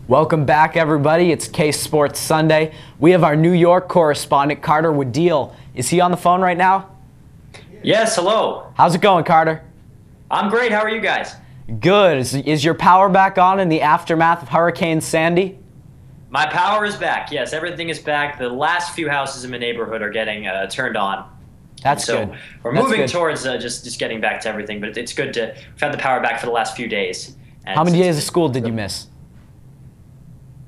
Welcome back, everybody. It's Case Sports Sunday. We have our New York correspondent, Carter Woodell. Is he on the phone right now? Yes, hello. How's it going, Carter? I'm great. How are you guys? Good. Is your power back on in the aftermath of Hurricane Sandy? My power is back. Yes, everything is back. The last few houses in my neighborhood are getting turned on. That's so good. We're moving towards just getting back to everything, but it's good to we've had the power back for the last few days. And How many days of school did you miss?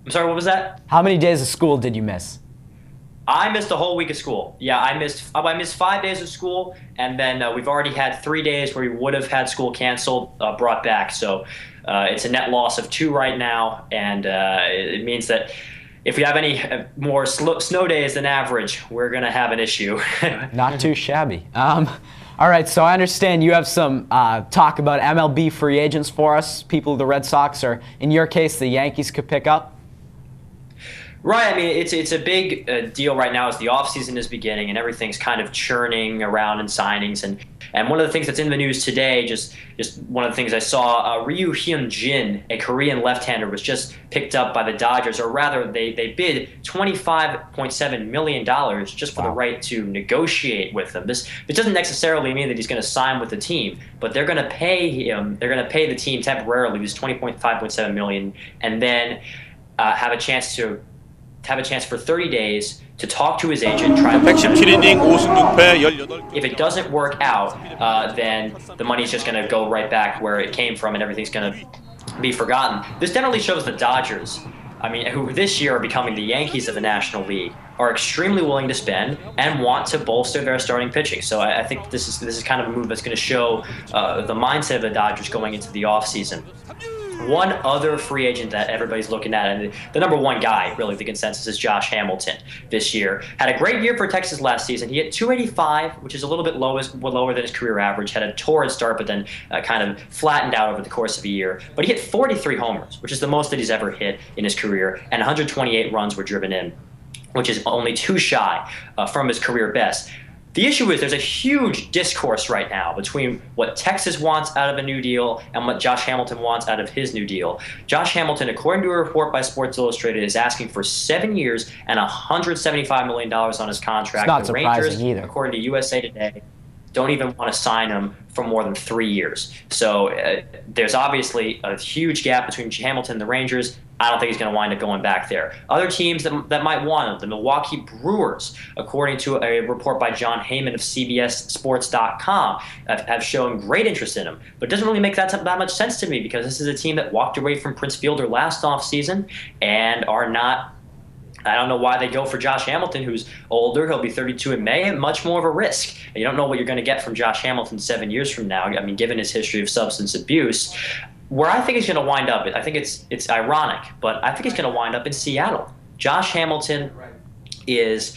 I'm sorry, what was that? How many days of school did you miss? I missed a whole week of school. Yeah, I missed 5 days of school, and then we've already had 3 days where we would have had school canceled, brought back. So it's a net loss of 2 right now, and it means that if we have any more snow days than average, we're going to have an issue. Not too shabby. All right, so I understand you have some talk about MLB free agents for us, people the Red Sox, or in your case, the Yankees could pick up. Right. I mean, it's a big deal right now as the offseason is beginning and everything's kind of churning around in signings. And one of the things that's in the news today, just one of the things I saw, Ryu Hyun-jin, a Korean left-hander, was just picked up by the Dodgers, or rather they bid $25.7 million just for the right to negotiate with them. This doesn't necessarily mean that he's going to sign with the team, but they're going to pay him. They're going to pay the team temporarily this $25.7 million, and then have a chance for 30 days to talk to his agent, try and 117이닝 5승 6패 18. If it doesn't work out, then the money's just going to go right back where it came from, and everything's going to be forgotten. This definitely shows the Dodgers, I mean, who this year are becoming the Yankees of the National League, are extremely willing to spend and want to bolster their starting pitching. So I think this is kind of a move that's going to show the mindset of the Dodgers going into the offseason. One other free agent that everybody's looking at, and the number one guy, really, the consensus, is Josh Hamilton this year. Had a great year for Texas last season. He hit .285, which is a little bit lower than his career average. Had a torrid start, but then kind of flattened out over the course of a year. But he hit 43 homers, which is the most that he's ever hit in his career, and 128 runs were driven in, which is only 2 shy from his career best. The issue is there's a huge discourse right now between what Texas wants out of a new deal and what Josh Hamilton wants out of his new deal. Josh Hamilton, according to a report by Sports Illustrated, is asking for 7 years and $175 million on his contract. It's not the surprising Rangers, either. according to USA Today, don't even want to sign him for more than 3 years. So there's obviously a huge gap between Hamilton and the Rangers. I don't think he's going to wind up going back there. Other teams that might want him, the Milwaukee Brewers, according to a report by John Heyman of CBSSports.com, have shown great interest in him. But it doesn't really make that much sense to me, because this is a team that walked away from Prince Fielder last offseason and are not. I don't know why they go for Josh Hamilton, who's older. He'll be 32 in May, and much more of a risk. And you don't know what you're going to get from Josh Hamilton 7 years from now. I mean, given his history of substance abuse. Where I think he's going to wind up, I think it's ironic, but I think he's going to wind up in Seattle. Josh Hamilton is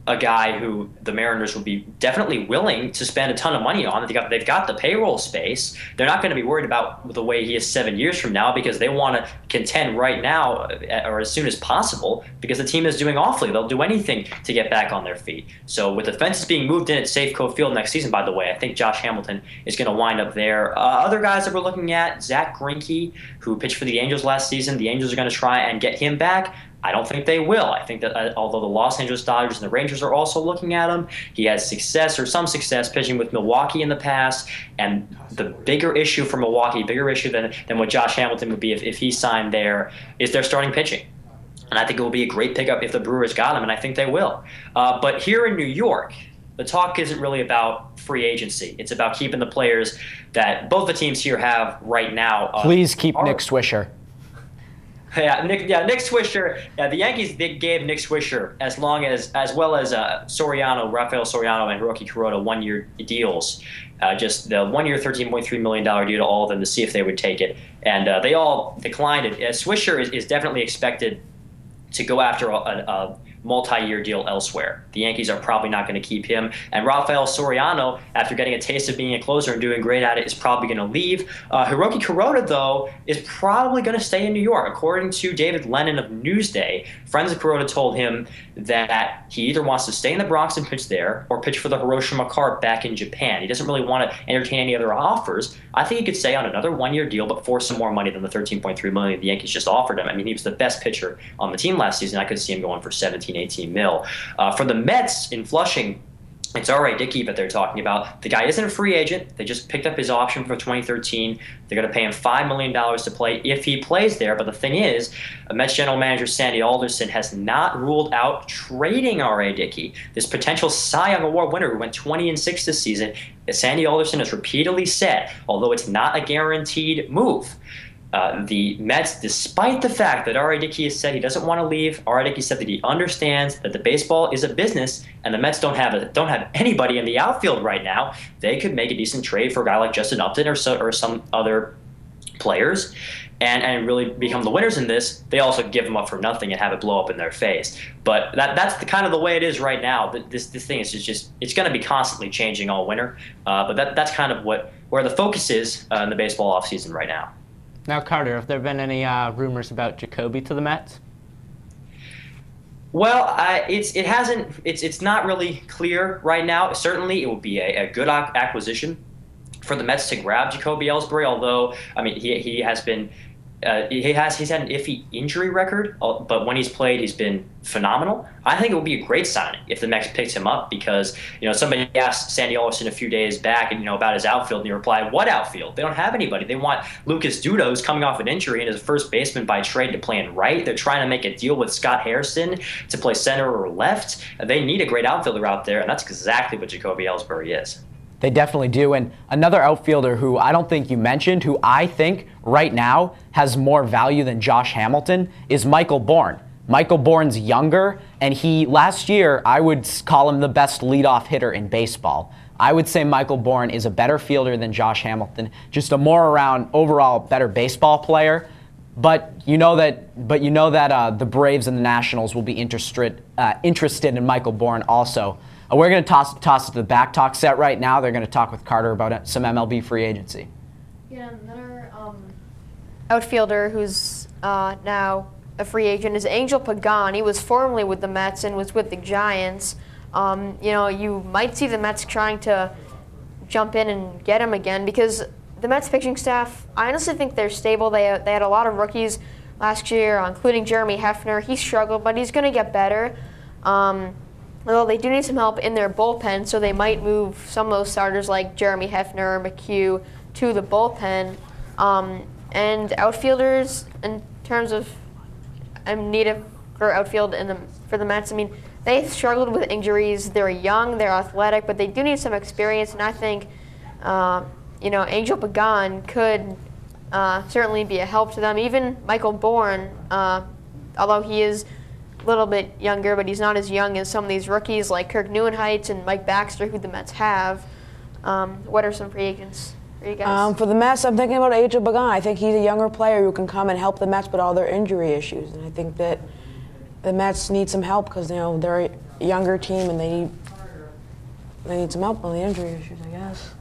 a guy who the Mariners would be definitely willing to spend a ton of money on. They've got the payroll space. They're not going to be worried about the way he is 7 years from now, because they want to contend right now or as soon as possible, because the team is doing awfully. They'll do anything to get back on their feet. So with the fences being moved in at Safeco Field next season, by the way, I think Josh Hamilton is going to wind up there. Other guys that we're looking at, Zach Greinke, who pitched for the Angels last season. The Angels are going to try and get him back. I don't think they will. I think that although the Los Angeles Dodgers and the Rangers are also looking at him, he has some success pitching with Milwaukee in the past. And the bigger issue for Milwaukee, bigger issue than what Josh Hamilton would be if he signed there, is their starting pitching. And I think it will be a great pickup if the Brewers got him, and I think they will. But here in New York, the talk isn't really about free agency. It's about keeping the players that both the teams here have right now. Please keep Nick Swisher. Nick Swisher. Yeah, the Yankees gave Nick Swisher as well as Soriano, Rafael Soriano, and Hiroki Kuroda 1-year deals. Just the 1-year, $13.3 million deal to all of them to see if they would take it, and they all declined it. Swisher is definitely expected to go after a multi-year deal elsewhere. The Yankees are probably not going to keep him. And Rafael Soriano, after getting a taste of being a closer and doing great at it, is probably going to leave. Hiroki Kuroda, though, is probably going to stay in New York. According to David Lennon of Newsday, friends of Kuroda told him that he either wants to stay in the Bronx and pitch there or pitch for the Hiroshima Card back in Japan. He doesn't really want to entertain any other offers. I think he could stay on another one-year deal, but for some more money than the $13.3 million the Yankees just offered him. I mean, he was the best pitcher on the team last season. I could see him going for 17, 18 mil. For the Mets in Flushing, it's R.A. Dickey that they're talking about. The guy isn't a free agent. They just picked up his option for 2013. They're going to pay him $5 million to play if he plays there. But the thing is, Mets general manager Sandy Alderson has not ruled out trading R.A. Dickey, this potential Cy Young Award winner who went 20-6 this season. Sandy Alderson has repeatedly said, although it's not a guaranteed move, the Mets, despite the fact that R.A. Dickey has said he doesn't want to leave, R.A. Dickey said that he understands that the baseball is a business and the Mets don't have anybody in the outfield right now. They could make a decent trade for a guy like Justin Upton or some other players and really become the winners in this. They also give them up for nothing and have it blow up in their face. But that's the kind of the way it is right now. This thing is just it's going to be constantly changing all winter. But that's kind of where the focus is in the baseball offseason right now. Now, Carter, have there been any rumors about Jacoby to the Mets? Well, it hasn't. It's not really clear right now. Certainly, it would be a good acquisition for the Mets to grab Jacoby Ellsbury. Although, I mean, he has been. He's had an iffy injury record, but when he's played, he's been phenomenal. I think it would be a great signing if the Mets picked him up because, somebody asked Sandy Alderson a few days back, about his outfield, and he replied, "What outfield? They don't have anybody. They want Lucas Duda, who's coming off an injury and is a first baseman by trade, to play in right. They're trying to make a deal with Scott Harrison to play center or left. They need a great outfielder out there, and that's exactly what Jacoby Ellsbury is." They definitely do. And another outfielder who I don't think you mentioned, who I think right now has more value than Josh Hamilton, is Michael Bourne. Michael Bourne's younger, and last year, I would call him the best leadoff hitter in baseball. I would say Michael Bourne is a better fielder than Josh Hamilton, just a more overall better baseball player. But you know that the Braves and the Nationals will be interested in Michael Bourne also. We're going to toss it to the back talk set right now. They're going to talk with Carter about some MLB free agency. Yeah, another outfielder who's now a free agent is Angel Pagan. He was formerly with the Mets and was with the Giants. You might see the Mets trying to jump in and get him again because the Mets pitching staff, I honestly think they're stable. They had a lot of rookies last year, including Jeremy Hefner. He struggled, but he's going to get better. Although they do need some help in their bullpen, so they might move some of those starters like Jeremy Hefner or McHugh to the bullpen. And outfielders, in terms of need for outfield for the Mets, I mean, they struggled with injuries. They're young, they're athletic, but they do need some experience. And I think, Angel Pagan could certainly be a help to them. Even Michael Bourne, although he is a little bit younger, but he's not as young as some of these rookies like Kirk Neuenheitz and Mike Baxter, who the Mets have. What are some free agents for you guys? For the Mets, I'm thinking about Angel Pagan. I think he's a younger player who can come and help the Mets with all their injury issues. And I think that the Mets need some help because they're a younger team and they need some help on the injury issues, I guess.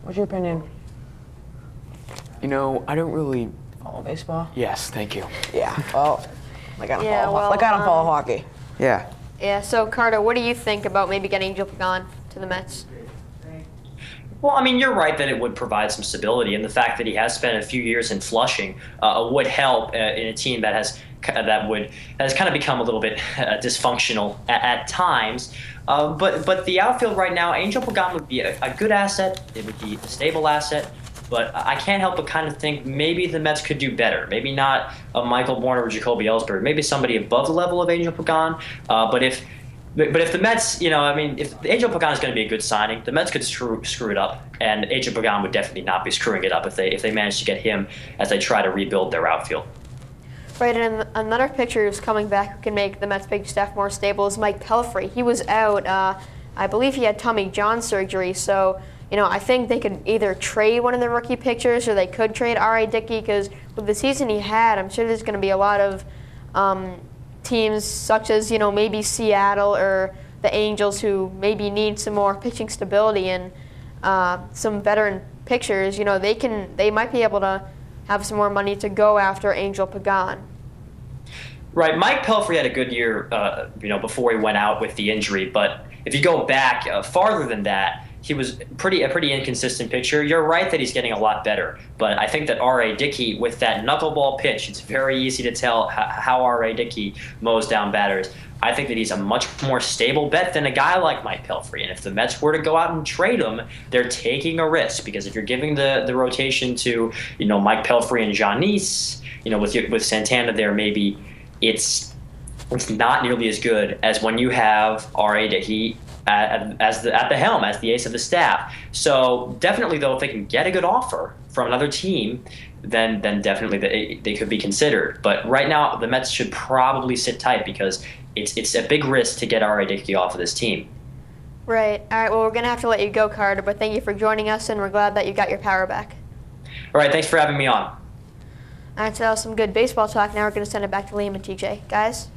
What's your opinion? I don't really follow baseball. Yes, thank you. Yeah. Well. I gotta follow hockey. Yeah. Yeah, so Carter, what do you think about maybe getting Angel Pagan to the Mets? Well, I mean, you're right that it would provide some stability, and the fact that he has spent a few years in Flushing would help in a team that has kind of become a little bit dysfunctional at times. But the outfield right now, Angel Pagan would be a good asset. It would be a stable asset. But I can't help but kind of think maybe the Mets could do better. Maybe not a Michael Bourne or Jacoby Ellsbury. Maybe somebody above the level of Angel Pagan. But if the Mets, if Angel Pagan is going to be a good signing, the Mets could screw it up, and Angel Pagan would definitely not be screwing it up if they manage to get him as they try to rebuild their outfield. Right, and another pitcher who's coming back who can make the Mets pitching staff more stable is Mike Pelfrey. He was out. I believe he had Tommy John surgery, so. I think they could either trade one of the rookie pitchers or they could trade R.A. Dickey because with the season he had, I'm sure there's going to be a lot of teams such as, maybe Seattle or the Angels, who maybe need some more pitching stability and some veteran pitchers, they might be able to have some more money to go after Angel Pagan. Right. Mike Pelfrey had a good year, before he went out with the injury. But if you go back farther than that, he was a pretty inconsistent pitcher. You're right that he's getting a lot better. But I think that R.A. Dickey, with that knuckleball pitch, it's very easy to tell how R.A. Dickey mows down batters. I think that he's a much more stable bet than a guy like Mike Pelfrey. And if the Mets were to go out and trade him, they're taking a risk, because if you're giving the rotation to, Mike Pelfrey and Janice, with Santana there, maybe it's not nearly as good as when you have R.A. Dickey at the helm, as the ace of the staff. So definitely, though, if they can get a good offer from another team, then definitely they could be considered. But right now, the Mets should probably sit tight, because it's a big risk to get R.A. Dickey off of this team. Right. All right. Well, we're going to have to let you go, Carter, but thank you for joining us, and we're glad that you got your power back. All right. Thanks for having me on. All right, so that was some good baseball talk. Now we're going to send it back to Liam and TJ. Guys?